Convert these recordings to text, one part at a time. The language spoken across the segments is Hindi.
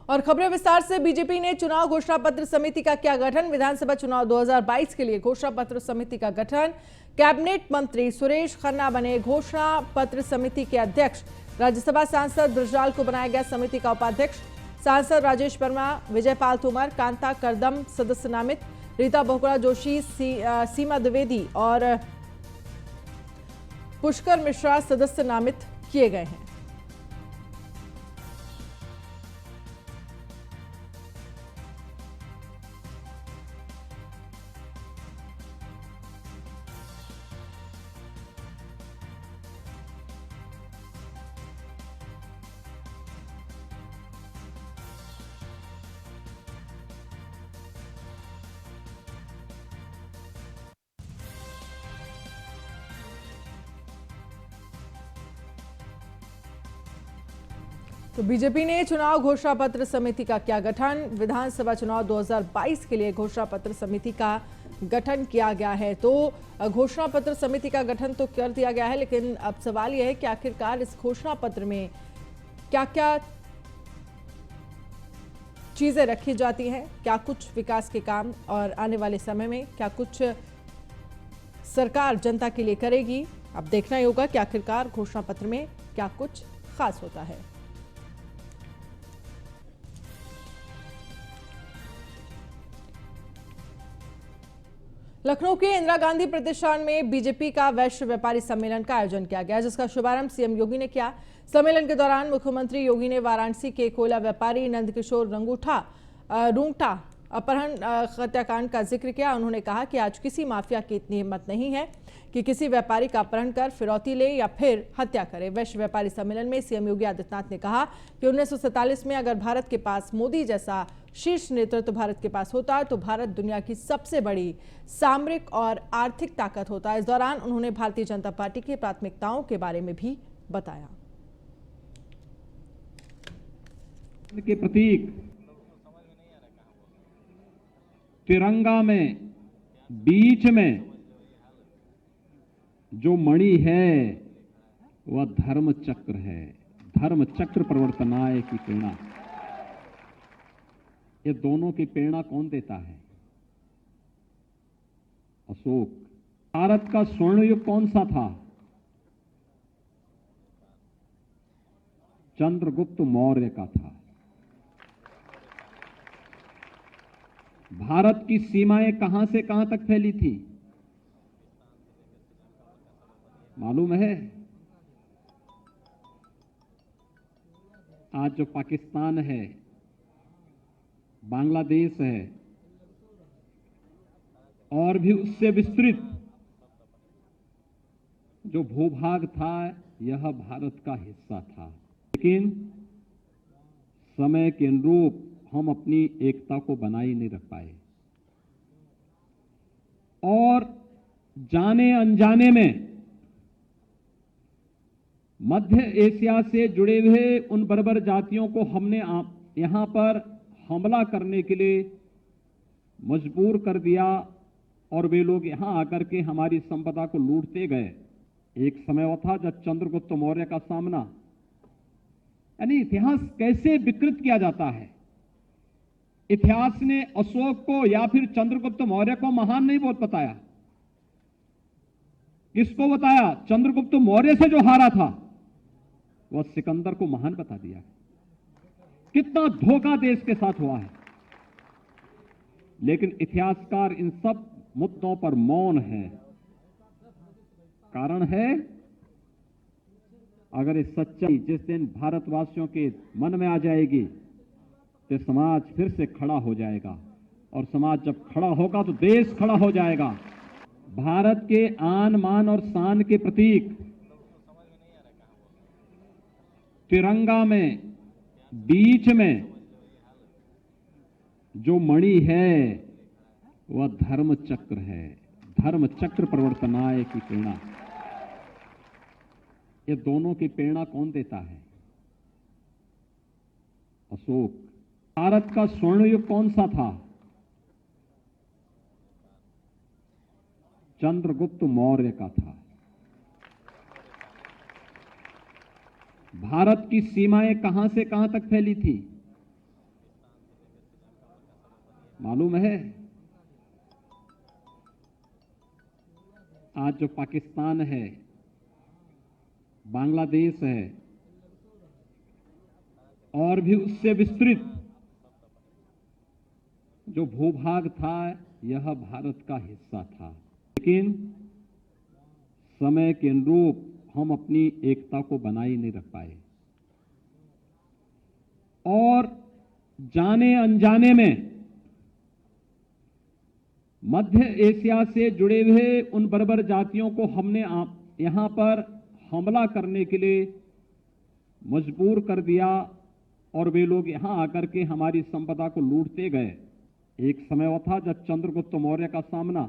और खबरें विस्तार से। बीजेपी ने चुनाव घोषणा पत्र समिति का किया गठन। विधानसभा चुनाव 2022 के लिए घोषणा पत्र समिति का गठन। कैबिनेट मंत्री सुरेश खन्ना बने घोषणा पत्र समिति के अध्यक्ष। राज्यसभा सांसद बृजलाल को बनाया गया समिति का उपाध्यक्ष। सांसद राजेश वर्मा, विजयपाल तोमर, कांता करदम सदस्य नामित। रीता बहुगुणा जोशी, सीमा द्विवेदी और पुष्कर मिश्रा सदस्य नामित किए गए हैं। तो बीजेपी ने चुनाव घोषणा पत्र समिति का किया गठन। विधानसभा चुनाव 2022 के लिए घोषणा पत्र समिति का गठन किया गया है। तो घोषणा पत्र समिति का गठन तो कर दिया गया है, लेकिन अब सवाल यह है कि आखिरकार इस घोषणा पत्र में क्या क्या चीजें रखी जाती हैं, क्या कुछ विकास के काम और आने वाले समय में क्या कुछ सरकार जनता के लिए करेगी। अब देखना ही होगा कि आखिरकार घोषणा पत्र में क्या कुछ खास होता है। लखनऊ के इंदिरा गांधी प्रतिष्ठान में बीजेपी का वैश्य व्यापारी सम्मेलन का आयोजन किया गया, जिसका शुभारंभ सीएम योगी ने किया। सम्मेलन के दौरान मुख्यमंत्री योगी ने वाराणसी के कोयला व्यापारी नंदकिशोर रूंगटा अपहरण हत्याकांड का जिक्र किया। उन्होंने कहा कि आज किसी माफिया की इतनी हिम्मत नहीं है कि किसी व्यापारी का अपहरण कर फिरौती ले या फिर हत्या करे। वैश्य व्यापारी सम्मेलन में सीएम योगी आदित्यनाथ ने कहा कि 1947 में अगर भारत के पास मोदी जैसा शीर्ष नेतृत्व भारत के पास होता तो भारत दुनिया की सबसे बड़ी सामरिक और आर्थिक ताकत होता। इस दौरान उन्होंने भारतीय जनता पार्टी की प्राथमिकताओं के बारे में भी बताया। के प्रतीक तिरंगा में बीच में जो मणि है वह धर्म चक्र है। धर्म चक्र प्रवर्तनाय की प्रेरणा, ये दोनों की प्रेरणा कौन देता है? अशोक। भारत का स्वर्ण युग कौन सा था? चंद्रगुप्त मौर्य का था। भारत की सीमाएं कहां से कहां तक फैली थी मालूम है? आज जो पाकिस्तान है, बांग्लादेश है और भी उससे विस्तृत जो भूभाग था, यह भारत का हिस्सा था। लेकिन समय के अनुरूप हम अपनी एकता को बनाए नहीं रख पाए और जाने अनजाने में मध्य एशिया से जुड़े हुए उन बर्बर जातियों को हमने यहां पर हमला करने के लिए मजबूर कर दिया और वे लोग यहां आकर के हमारी संपदा को लूटते गए। एक समय वो था जब चंद्रगुप्त मौर्य का सामना, यानी इतिहास कैसे विकृत किया जाता है। इतिहास ने अशोक को या फिर चंद्रगुप्त मौर्य को महान नहीं बताया। किसको बताया? चंद्रगुप्त मौर्य से जो हारा था वह सिकंदर को महान बता दिया। कितना धोखा देश के साथ हुआ है। लेकिन इतिहासकार इन सब मुद्दों पर मौन है। कारण है, अगर ये सच्चाई जिस दिन भारतवासियों के मन में आ जाएगी तो समाज फिर से खड़ा हो जाएगा और समाज जब खड़ा होगा तो देश खड़ा हो जाएगा। भारत के आन मान और शान के प्रतीक तिरंगा में बीच में जो मणि है वह धर्म चक्र है। धर्म चक्र प्रवर्तनाय की प्रेरणा, ये दोनों की प्रेरणा कौन देता है? अशोक। भारत का स्वर्ण युग कौन सा था? चंद्रगुप्त मौर्य का था। भारत की सीमाएं कहां से कहां तक फैली थी मालूम है आज जो पाकिस्तान है, बांग्लादेश है और भी उससे विस्तृत जो भूभाग था, यह भारत का हिस्सा था। लेकिन समय के अनुरूप हम अपनी एकता को बनाए नहीं रख पाए और जाने अनजाने में मध्य एशिया से जुड़े हुए उन बर्बर जातियों को हमने यहां पर हमला करने के लिए मजबूर कर दिया और वे लोग यहां आकर के हमारी संपदा को लूटते गए। एक समय वो था जब चंद्रगुप्त मौर्य का सामना,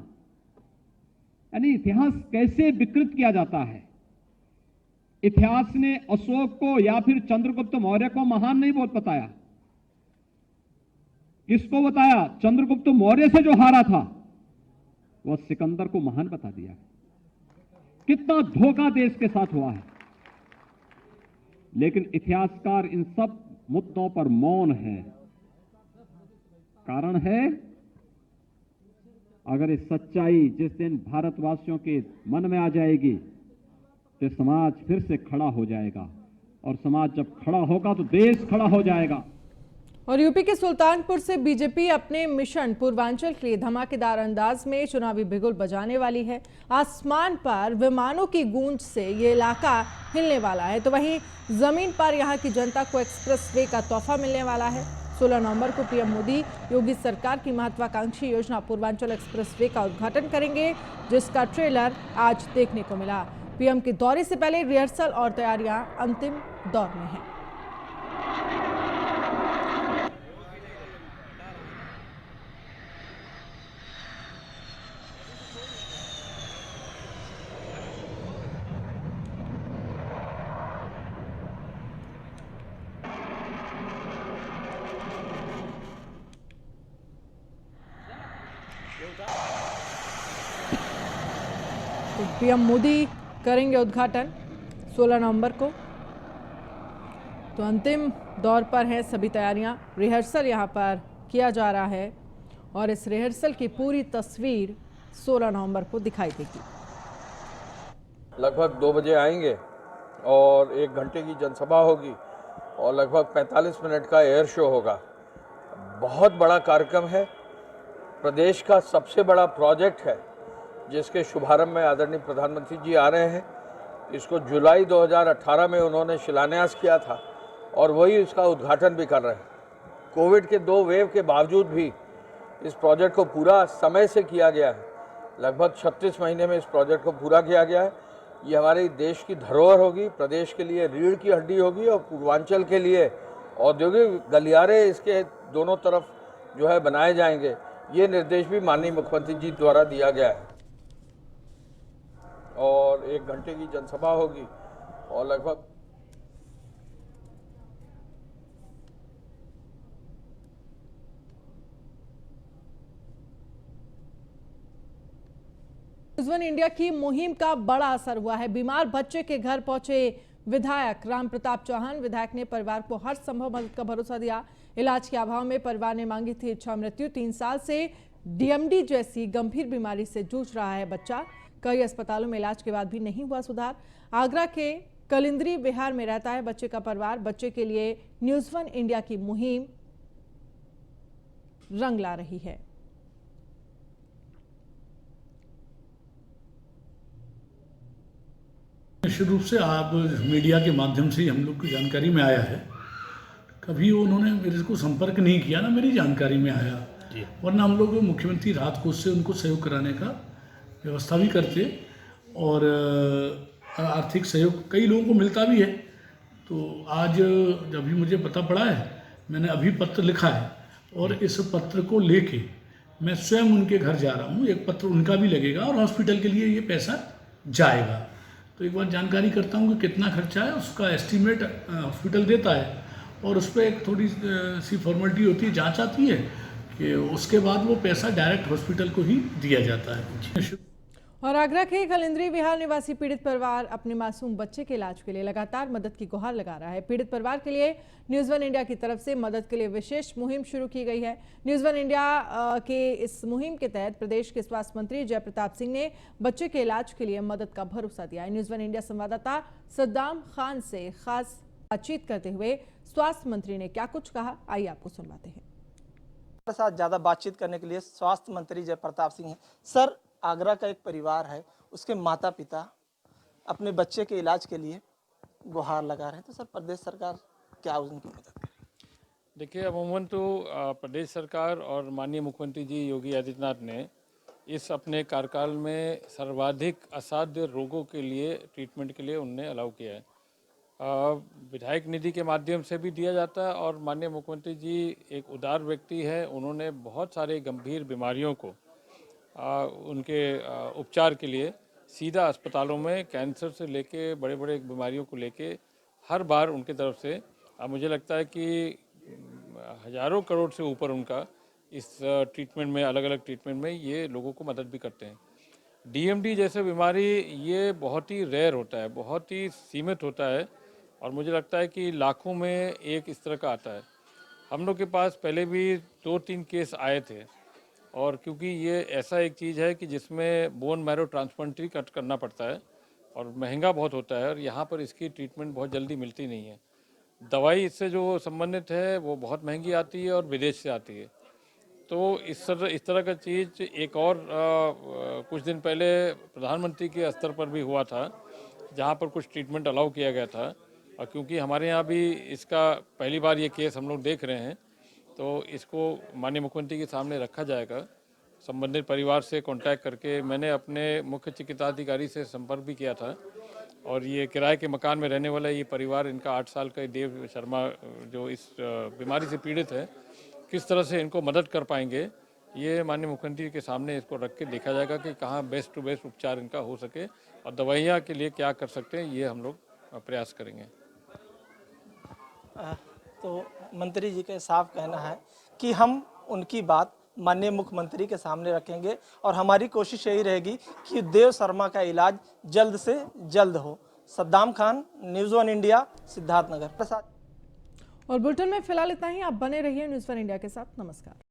यानी इतिहास कैसे विकृत किया जाता है। इतिहास ने अशोक को या फिर चंद्रगुप्त मौर्य को महान नहीं बताया। किसको बताया? चंद्रगुप्त मौर्य से जो हारा था वह सिकंदर को महान बता दिया। कितना धोखा देश के साथ हुआ है। लेकिन इतिहासकार इन सब मुद्दों पर मौन है। कारण है, अगर ये सच्चाई जिस दिन भारतवासियों के मन में आ जाएगी तो समाज फिर से खड़ा हो जाएगा और समाज जब खड़ा होगा तो देश खड़ा हो जाएगा। और यूपी के सुल्तानपुर से बीजेपी अपने मिशन पूर्वांचल के लिए धमाकेदार अंदाज में चुनावी बिगुल बजाने वाली है। आसमान पर विमानों की गूंज से ये इलाका हिलने वाला है, तो वहीं जमीन पर यहां की जनता को एक्सप्रेसवे का तोहफा मिलने वाला है। 16 नवंबर को पीएम मोदी योगी सरकार की महत्वाकांक्षी योजना पूर्वांचल एक्सप्रेसवे का उद्घाटन करेंगे, जिसका ट्रेलर आज देखने को मिला। पीएम के दौरे से पहले रिहर्सल और तैयारियां अंतिम दौर में हैं। तो पीएम मोदी करेंगे उद्घाटन 16 नवंबर को। तो अंतिम दौर पर है सभी तैयारियां। रिहर्सल यहां पर किया जा रहा है और इस रिहर्सल की पूरी तस्वीर 16 नवंबर को दिखाई देगी। लगभग 2 बजे आएंगे और 1 घंटे की जनसभा होगी और लगभग 45 मिनट का एयर शो होगा। बहुत बड़ा कार्यक्रम है, प्रदेश का सबसे बड़ा प्रोजेक्ट है, जिसके शुभारंभ में आदरणीय प्रधानमंत्री जी आ रहे हैं। इसको जुलाई 2018 में उन्होंने शिलान्यास किया था और वही इसका उद्घाटन भी कर रहे हैं। कोविड के 2 वेव के बावजूद भी इस प्रोजेक्ट को पूरा समय से किया गया है। लगभग 36 महीने में इस प्रोजेक्ट को पूरा किया गया है। ये हमारे देश की धरोहर होगी, प्रदेश के लिए रीढ़ की हड्डी होगी और पूर्वांचल के लिए औद्योगिक गलियारे इसके दोनों तरफ जो है बनाए जाएंगे। ये निर्देश भी माननीय मुख्यमंत्री जी द्वारा दिया गया है और 1 घंटे की जनसभा होगी और लगभग न्यूज़1 इंडिया की मुहिम का बड़ा असर हुआ है। बीमार बच्चे के घर पहुंचे विधायक राम प्रताप चौहान। विधायक ने परिवार को हर संभव मदद का भरोसा दिया। इलाज के अभाव में परिवार ने मांगी थी इच्छा मृत्यु। 3 साल से डीएमडी जैसी गंभीर बीमारी से जूझ रहा है बच्चा। कई अस्पतालों में इलाज के बाद भी नहीं हुआ सुधार। आगरा के कलिंद्री विहार में रहता है बच्चे का परिवार। बच्चे के लिए न्यूज़1 इंडिया की मुहिम रंग ला रही है। निश्चित रूप से आप मीडिया के माध्यम से हम लोग की जानकारी में आया है। कभी उन्होंने मेरे को संपर्क नहीं किया, ना मेरी जानकारी में आया, वरना हम लोग मुख्यमंत्री राहत कोष से उनको सहयोग कराने का व्यवस्था भी करते और आर्थिक सहयोग कई लोगों को मिलता भी है। तो आज जब भी मुझे पता पड़ा है, मैंने अभी पत्र लिखा है और इस पत्र को लेके मैं स्वयं उनके घर जा रहा हूँ। एक पत्र उनका भी लगेगा और हॉस्पिटल के लिए ये पैसा जाएगा। तो एक बार जानकारी करता हूँ कि कितना खर्चा है, उसका एस्टीमेट हॉस्पिटल देता है और उस पर एक थोड़ी सी फॉर्मेलिटी होती है, जांच आती है कि उसके बाद वो पैसा डायरेक्ट हॉस्पिटल को ही दिया जाता है। और आगरा के खलिंद्री विहार निवासी पीड़ित परिवार अपने मासूम बच्चे के इलाज के लिए लगातार मदद की गुहार लगा रहा है। पीड़ित परिवार के लिए न्यूज़ वन इंडिया की तरफ से मदद के लिए विशेष मुहिम शुरू की गई है। न्यूज़ वन इंडिया के इस मुहिम के तहत प्रदेश के स्वास्थ्य मंत्री जय प्रताप सिंह ने बच्चे के इलाज के लिए मदद का भरोसा दिया है। न्यूज़ वन इंडिया संवाददाता सद्दाम खान से खास बातचीत करते हुए स्वास्थ्य मंत्री ने क्या कुछ कहा, आइए आपको सुनवाते हैं। हमारे साथ ज़्यादा बातचीत करने के लिए स्वास्थ्य मंत्री जय प्रताप सिंह हैं। सर, आगरा का एक परिवार है, उसके माता पिता अपने बच्चे के इलाज के लिए गुहार लगा रहे हैं, तो सर प्रदेश सरकार क्या उनकी मदद करे? देखिए, अमूमन तो प्रदेश सरकार और माननीय मुख्यमंत्री जी योगी आदित्यनाथ ने इस अपने कार्यकाल में सर्वाधिक असाध्य रोगों के लिए ट्रीटमेंट के लिए उनने अलाउ किया है। विधायक निधि के माध्यम से भी दिया जाता है और माननीय मुख्यमंत्री जी एक उदार व्यक्ति है। उन्होंने बहुत सारे गंभीर बीमारियों को उनके उपचार के लिए सीधा अस्पतालों में कैंसर से लेके बड़े बड़े बीमारियों को लेके हर बार उनके तरफ से मुझे लगता है कि हज़ारों करोड़ से ऊपर उनका इस ट्रीटमेंट में, अलग अलग ट्रीटमेंट में ये लोगों को मदद भी करते हैं। डीएमडी जैसे बीमारी ये बहुत ही रेयर होता है, बहुत ही सीमित होता है और मुझे लगता है कि लाखों में एक इस तरह का आता है। हम लोग के पास पहले भी 2-3 केस आए थे और क्योंकि ये ऐसा एक चीज़ है कि जिसमें बोन मैरो ट्रांसप्लांट कट करना पड़ता है और महंगा बहुत होता है और यहाँ पर इसकी ट्रीटमेंट बहुत जल्दी मिलती नहीं है। दवाई इससे जो संबंधित है वो बहुत महंगी आती है और विदेश से आती है। तो इस तरह का चीज़ एक और कुछ दिन पहले प्रधानमंत्री के स्तर पर भी हुआ था, जहाँ पर कुछ ट्रीटमेंट अलाउ किया गया था। और क्योंकि हमारे यहाँ भी इसका पहली बार ये केस हम लोग देख रहे हैं, तो इसको माननीय मुख्यमंत्री के सामने रखा जाएगा। संबंधित परिवार से कांटेक्ट करके मैंने अपने मुख्य चिकित्साधिकारी से संपर्क भी किया था और ये किराए के मकान में रहने वाला ये परिवार, इनका 8 साल का देव शर्मा जो इस बीमारी से पीड़ित है, किस तरह से इनको मदद कर पाएंगे, ये माननीय मुख्यमंत्री के सामने इसको रख के देखा जाएगा कि कहाँ बेस्ट टू बेस्ट उपचार इनका हो सके और दवाइयाँ के लिए क्या कर सकते हैं, ये हम लोग प्रयास करेंगे। तो मंत्री जी का साफ कहना है कि हम उनकी बात माननीय मुख्यमंत्री के सामने रखेंगे और हमारी कोशिश यही रहेगी कि देव शर्मा का इलाज जल्द से जल्द हो। Saddam Khan, news one India, Siddharthnagar. और बुलेटिन में फिलहाल इतना ही। आप बने रहिए न्यूज़ वन इंडिया के साथ। नमस्कार।